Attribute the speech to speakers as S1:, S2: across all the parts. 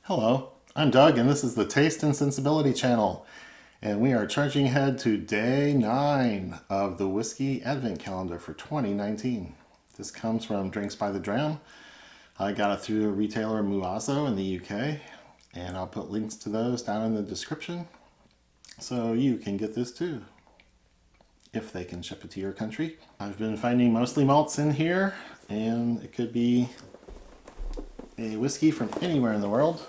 S1: Hello, I'm Doug and this is the Taste and Sensibility channel, and we are charging ahead to day 9 of the Whiskey Advent Calendar for 2019. This comes from Drinks by the Dram. I got it through a retailer Muazo in the UK, and I'll put links to those down in the description so you can get this too, if they can ship it to your country. I've been finding mostly malts in here, and it could be a whiskey from anywhere in the world.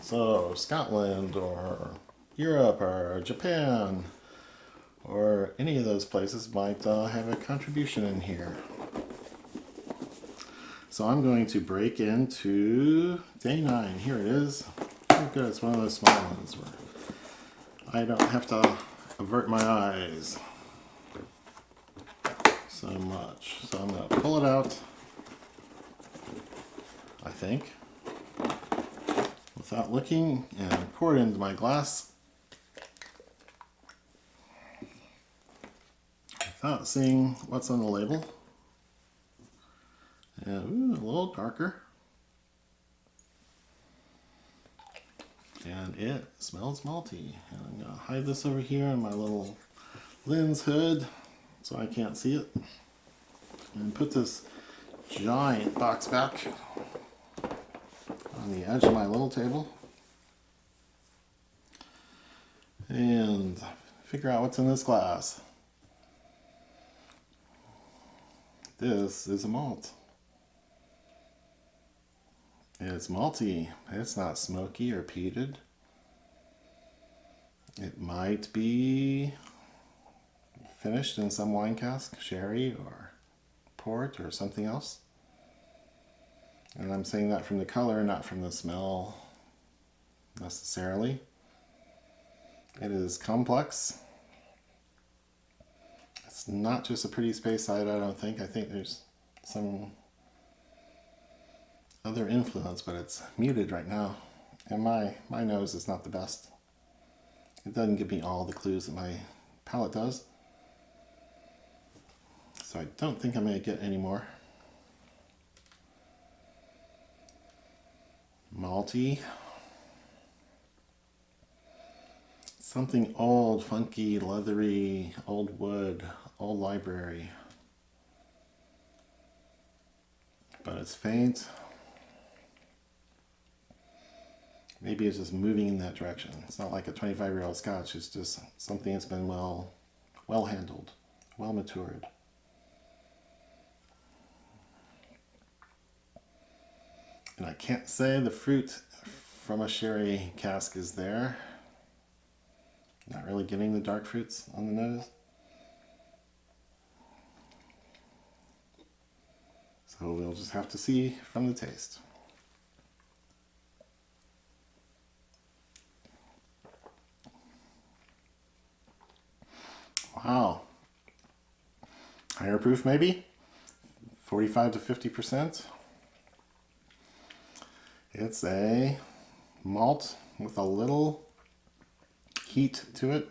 S1: So Scotland or Europe or Japan or any of those places might have a contribution in here. So I'm going to break into day 9. Here it is. Oh good, it's one of those small ones where I don't have to avert my eyes so much. So I'm going to pull it out, I think, without looking, and pour it into my glass without seeing what's on the label. And ooh, a little darker. And it smells malty. And I'm going to hide this over here in my little lens hood so I can't see it. And put this giant box back on the edge of my little table and figure out what's in this glass. This is a malt. It's malty. It's not smoky or peated. It might be finished in some wine cask, sherry or port or something else. And I'm saying that from the color, not from the smell necessarily. It is complex. It's not just a pretty Speyside, I don't think. I think there's some other influence, but it's muted right now. And my nose is not the best. It doesn't give me all the clues that my palate does. So I don't think I'm going to get any more. Malty. Something old, funky, leathery, old wood, old library. But it's faint. Maybe it's just moving in that direction. It's not like a 25-year-old Scotch. It's just something that's been well handled, well matured. And I can't say the fruit from a sherry cask is there. Not really getting the dark fruits on the nose. So we'll just have to see from the taste. Wow. Higher proof maybe? 45 to 50%. It's a malt with a little heat to it.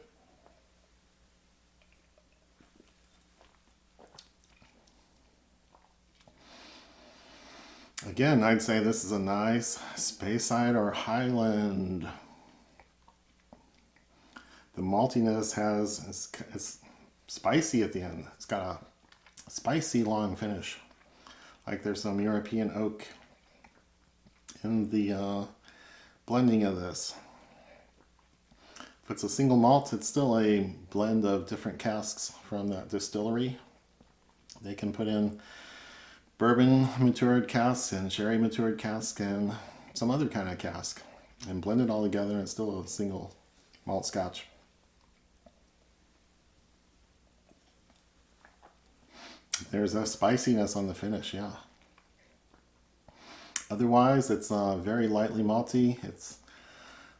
S1: Again, I'd say this is a nice Speyside or Highland. The maltiness it's spicy at the end. It's got a spicy long finish. Like there's some European oak in the blending of this. If it's a single malt, it's still a blend of different casks from that distillery. They can put in bourbon matured casks and sherry matured casks and some other kind of cask and blend it all together, and it's still a single malt Scotch. There's a spiciness on the finish, yeah. Otherwise, it's very lightly malty. It's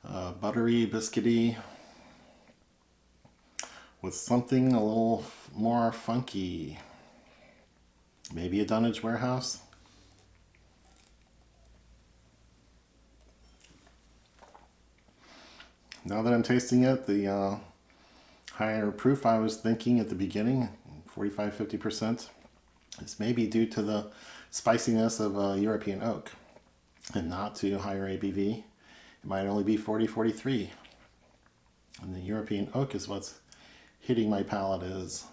S1: buttery, biscuity, with something a little more funky. Maybe a Dunnage Warehouse. Now that I'm tasting it, the higher proof I was thinking at the beginning, 45-50%, is maybe due to the spiciness of European oak. and not to higher ABV, it might only be 40, 43. And the European oak is what's hitting my palate as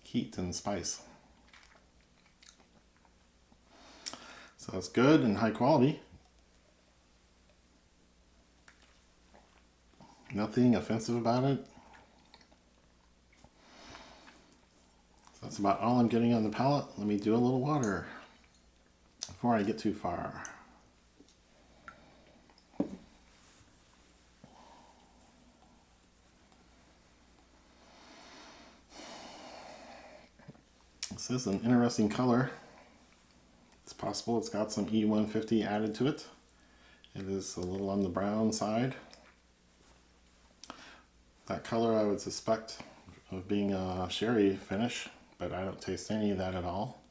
S1: heat and spice. So it's good and high quality. Nothing offensive about it. So that's about all I'm getting on the palate. Let me do a little water before I get too far. This is an interesting color. It's possible it's got some E150 added to it. It is a little on the brown side. That color I would suspect of being a sherry finish, but I don't taste any of that at all.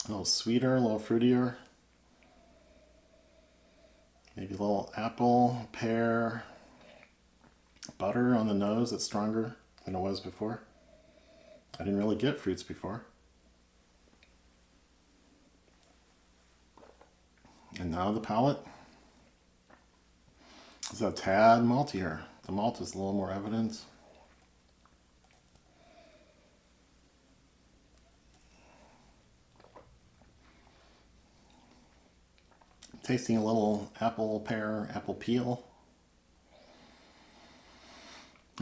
S1: A little sweeter, a little fruitier. Maybe a little apple, pear, butter on the nose that's stronger than it was before. I didn't really get fruits before. And now the palate is a tad maltier. The malt is a little more evident. Tasting a little apple, pear, apple peel.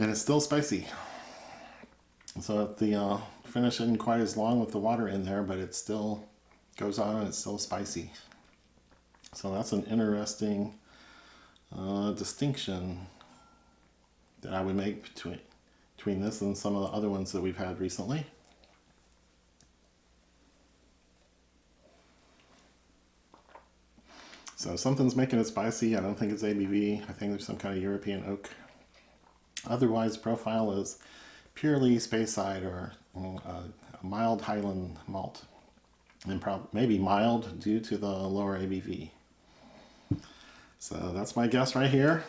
S1: And it's still spicy. So the finish isn't quite as long with the water in there, but it still goes on and it's still spicy. So that's an interesting distinction that I would make between this and some of the other ones that we've had recently. So something's making it spicy. I don't think it's ABV. I think there's some kind of European oak. Otherwise, profile is purely Speyside or a mild Highland malt, and maybe mild due to the lower ABV. So that's my guess right here,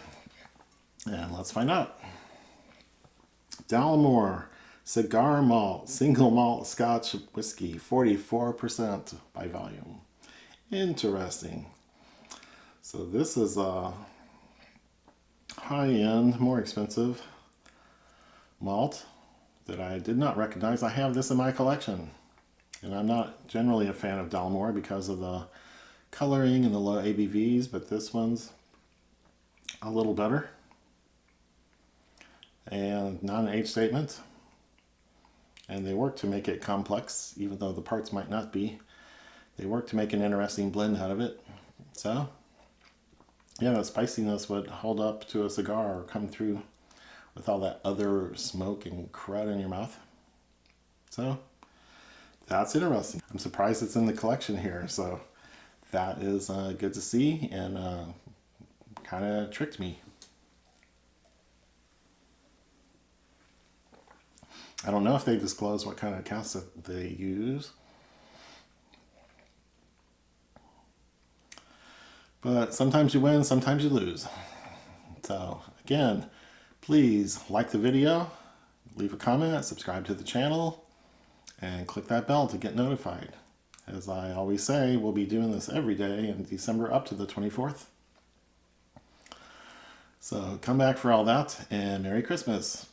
S1: and let's find out. Dalmore Cigar Malt Single Malt Scotch Whiskey, 44% by volume. Interesting. So this is a high-end, more expensive malt that I did not recognize. I have this in my collection, and I'm not generally a fan of Dalmore because of the coloring and the low ABVs, but this one's a little better and not an age statement, and they work to make it complex even though the parts might not be. They work to make an interesting blend out of it. So yeah, the spiciness would hold up to a cigar or come through with all that other smoke and crud in your mouth. So that's interesting. I'm surprised it's in the collection here. So that is good to see, and kind of tricked me. I don't know if they disclose what kind of casks that they use. But sometimes you win, sometimes you lose. So again, please like the video, leave a comment, subscribe to the channel, and click that bell to get notified. As I always say, we'll be doing this every day in December up to the 24th. So come back for all that, and Merry Christmas.